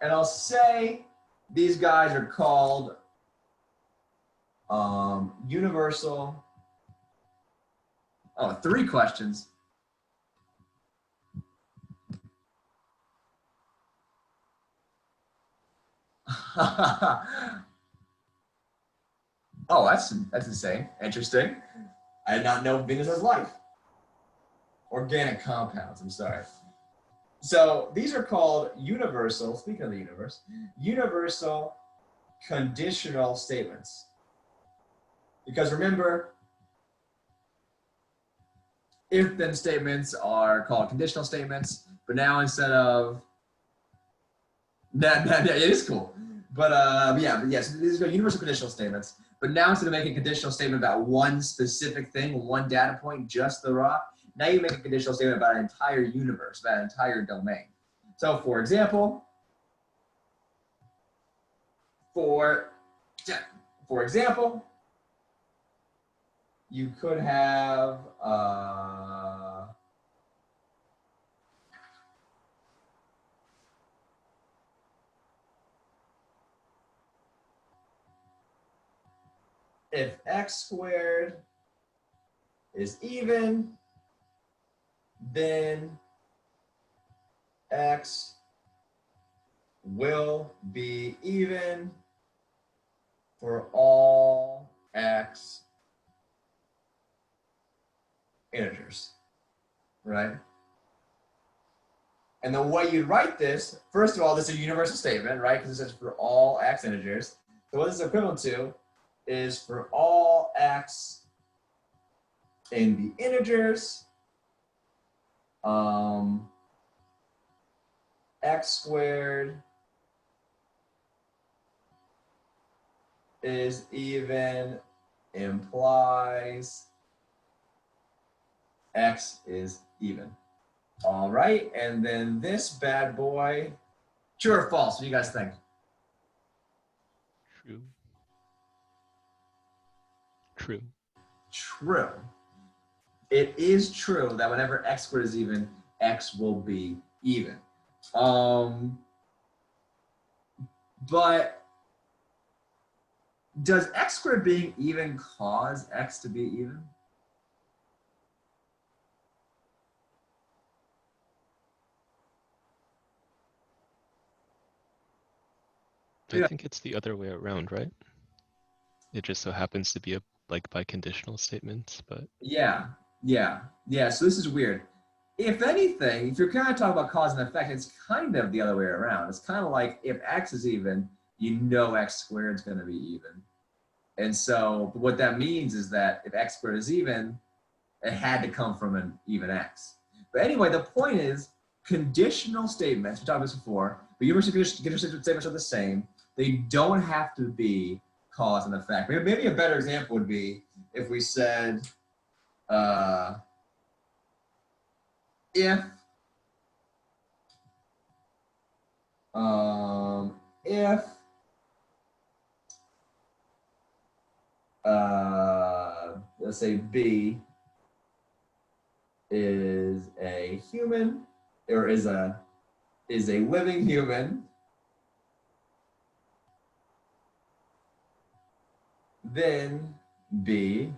And I'll say these guys are called universal. Oh, 3 questions. Oh, that's insane. Interesting. I did not know Venus has life. Organic compounds, I'm sorry. So these are called universal, speaking of the universe, universal conditional statements. Because remember, if-then statements are called conditional statements, but now instead of, it is cool. But yes, these are universal conditional statements. But now instead of making a conditional statement about one specific thing, one data point, just the rock, now you make a conditional statement about an entire universe, about an entire domain. So for example, you could have if x squared is even, then x will be even for all x integers, right? And the way you write this, first of all, this is a universal statement, right? Because it says for all x integers. So what this is equivalent to is for all x in the integers, x squared is even implies x is even. All right, and then this bad boy, true or false? What do you guys think? True. True. True. It is true that whenever x squared is even, x will be even. But does x squared being even cause x to be even? I think it's the other way around, right? It just so happens to be a biconditional statement, but Yeah. So this is weird. If anything, if you're kind of talking about cause and effect, it's kind of the other way around. It's kind of like if x is even, you know x squared is going to be even. And so what that means is that if x squared is even, it had to come from an even x. But anyway, the point is conditional statements, we talked about this before, but universal conditional statements are the same. They don't have to be cause and effect. Maybe a better example would be if we said, if let's say B is a human or is a living human, then B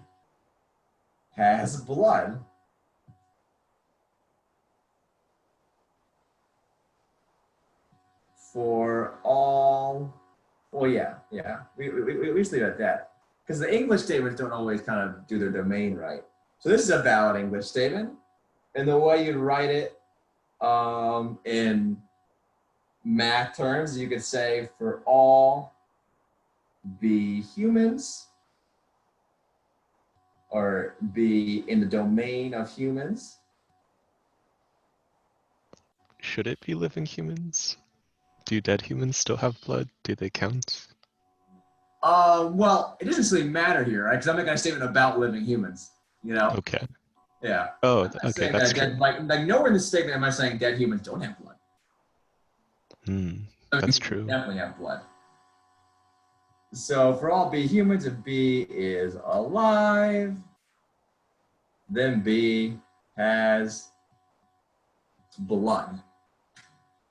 has blood. For all, well, yeah, we just leave it at that. Because the English statements don't always kind of do their domain right. So this is a valid English statement. And the way you'd write it in math terms, you could say for all the humans, or be in the domain of humans. should it be living humans? Do dead humans still have blood? Do they count? Well, it doesn't really matter here, right? Because I'm making a statement about living humans, you know? Okay. Yeah. Oh, okay, that's true. Like nowhere in the statement am I saying dead humans don't have blood. That's true. Definitely have blood. So for all B humans, if B is alive, then B has blood.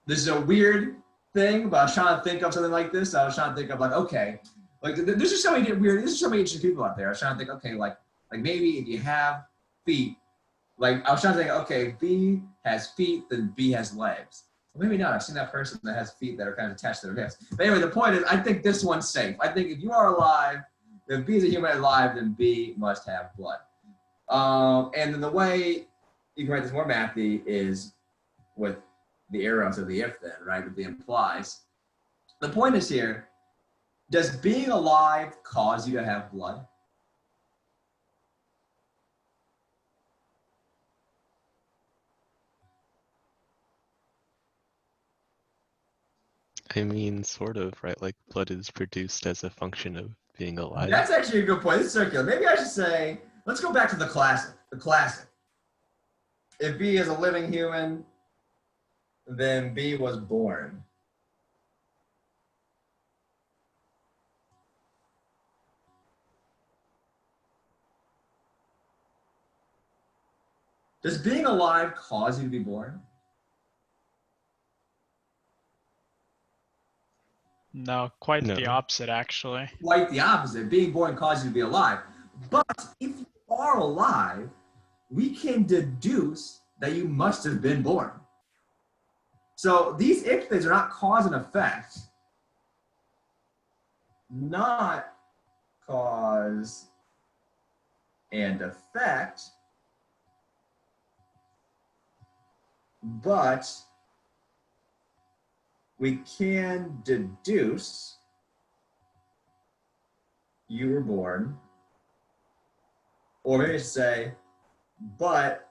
This is a weird thing, but I was trying to think of something like this. I was trying to think of like, okay, like there's just so many weird, there's so many interesting people out there. I was trying to think, okay, like maybe if you have feet, like I was trying to think, okay, B has feet, then B has legs. Well, maybe not. I've seen that person that has feet that are kind of attached to their hips. But anyway, the point is, I think this one's safe. I think if you are alive, if B is a human alive, then B must have blood. And then the way you can write this more mathy is with the arrows of the if then, right, with the implies. The point is here, does being alive cause you to have blood? I mean, sort of, right? Like blood is produced as a function of being alive. That's actually a good point. It's circular. Maybe I should say, let's go back to the classic. The classic. If B is a living human, then B was born. Does being alive cause you to be born? No, quite No. the opposite, actually. Quite the opposite. Being born causes you to be alive. But if you are alive, we can deduce that you must have been born. So these if things are not cause and effect. Not cause and effect, but we can deduce you were born, or maybe say, but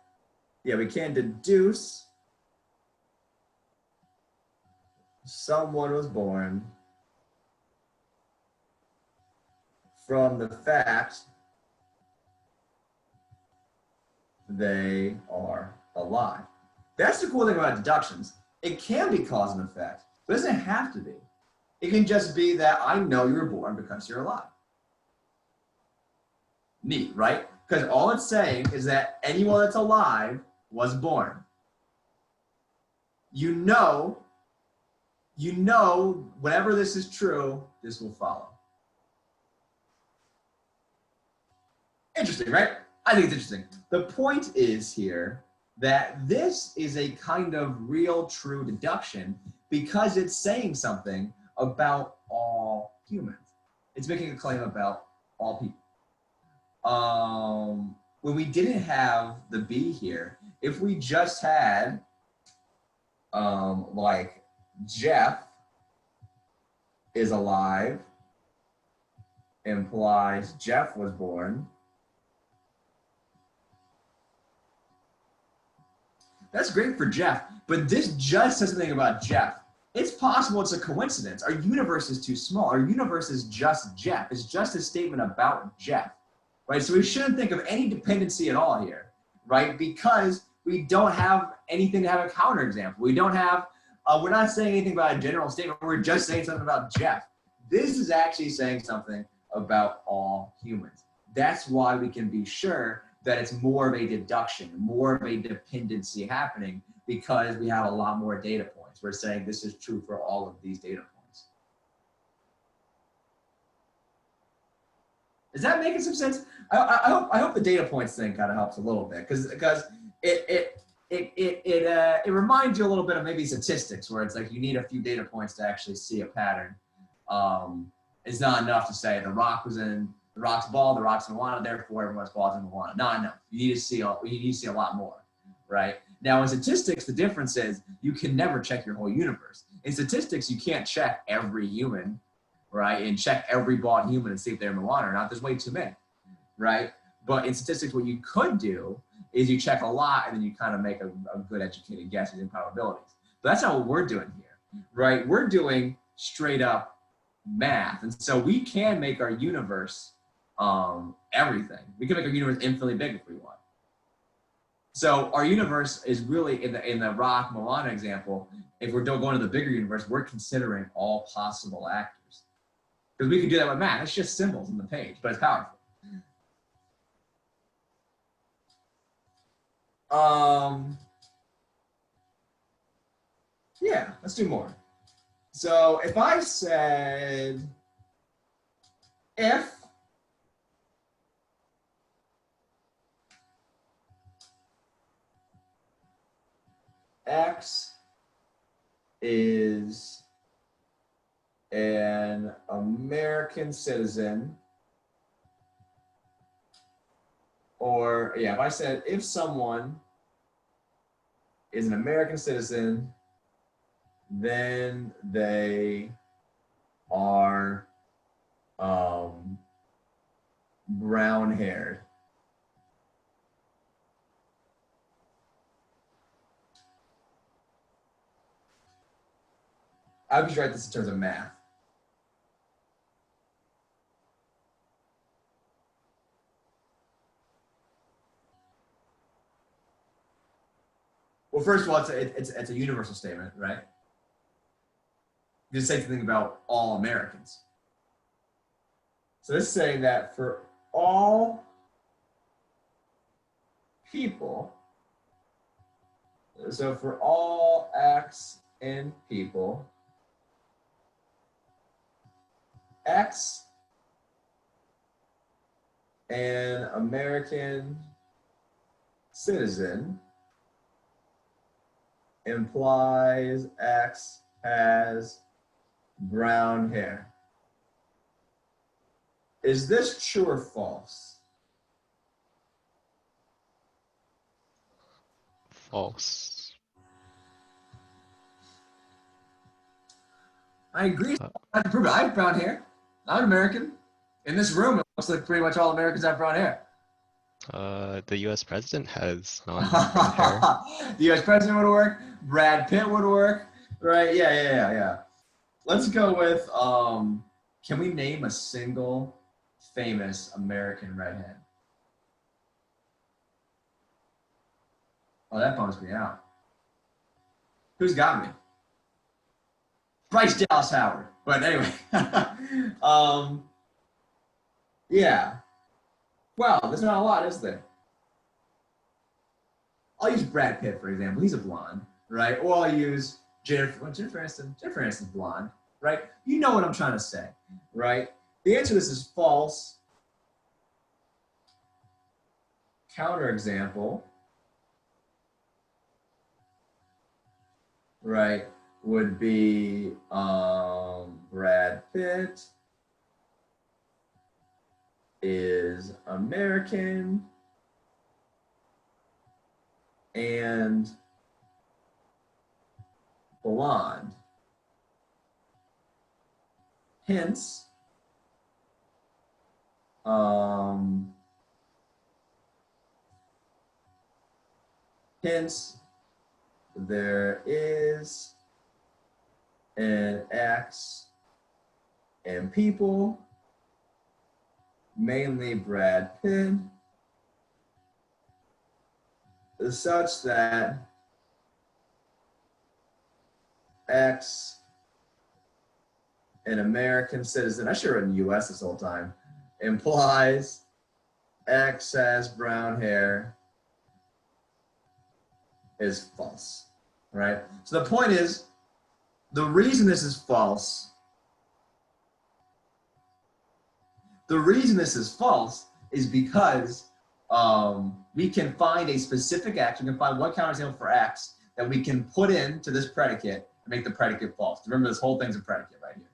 yeah, we can deduce someone was born from the fact they are alive. That's the cool thing about deductions. It can be cause and effect, but it doesn't have to be. It can just be that I know you were born because you're alive. Neat, right? Because all it's saying is that anyone that's alive was born. You know, whenever this is true, this will follow. Interesting, right? I think it's interesting. The point is here that this is a kind of real true deduction because it's saying something about all humans. It's making a claim about all people. When we didn't have the B here, if we just had like Jeff is alive implies Jeff was born. That's great for Jeff, but this just says something about Jeff. It's possible it's a coincidence. Our universe is too small. Our universe is just Jeff. It's just a statement about Jeff, right? So we shouldn't think of any dependency at all here, right? Because we don't have anything to have a counterexample. We don't have, we're not saying anything about a general statement. We're just saying something about Jeff. This is actually saying something about all humans. That's why we can be sure that it's more of a deduction, more of a dependency happening because we have a lot more data points. We're saying this is true for all of these data points. Is that making some sense? I hope the data points thing kind of helps a little bit because it reminds you a little bit of maybe statistics where it's like you need a few data points to actually see a pattern. It's not enough to say the rock's ball, the rock's in Moana, therefore everyone's balls in Moana. No. You need to see a lot more, right? Now in statistics, the difference is you can never check your whole universe. In statistics, you can't check every human, right? And check every bald human and see if they're in Moana or not. There's way too many, right? But in statistics, what you could do is you check a lot and then you kind of make a good educated guess using probabilities. But that's not what we're doing here, right? We're doing straight up math. And so we can make our universe everything. We can make our universe infinitely big if we want. So our universe is really in the rock Moana example. If we're going to the bigger universe, we're considering all possible actors because we can do that with math. It's just symbols on the page, but it's powerful. Yeah, let's do more. So if I said, if X is an American citizen, or yeah, if I said if someone is an American citizen, then they are brown haired. I would just write this in terms of math. Well, first of all, it's a universal statement, right? You just say something about all Americans. So this is saying that for all people, so for all X in people, X an American citizen implies X has brown hair. Is this true or false? False. I agree. I can prove it. I have brown hair. I'm American. In this room, it looks like pretty much all Americans have brown hair. The US president has non-brown hair. The US president would work. Brad Pitt would work. Right? Yeah. Let's go with, can we name a single famous American redhead? Oh, that bums me out. Who's got me? Bryce Dallas Howard. But anyway. Yeah. Wow, there's not a lot, is there? I'll use Brad Pitt, for example. He's a blonde, right? Or I'll use Jennifer Aniston. Jennifer Aniston's blonde, right? You know what I'm trying to say, right? The answer to this is false. Counterexample, right, would be Brad Pitt is American and blonde. Hence, there is an X in people, mainly Brad Pitt, such that X, an American citizen, I should have written US this whole time, implies X has brown hair is false, right? So the point is, the reason this is false, is because we can find a specific X, we can find one counterexample for X that we can put into this predicate and make the predicate false. Remember, this whole thing's a predicate right here.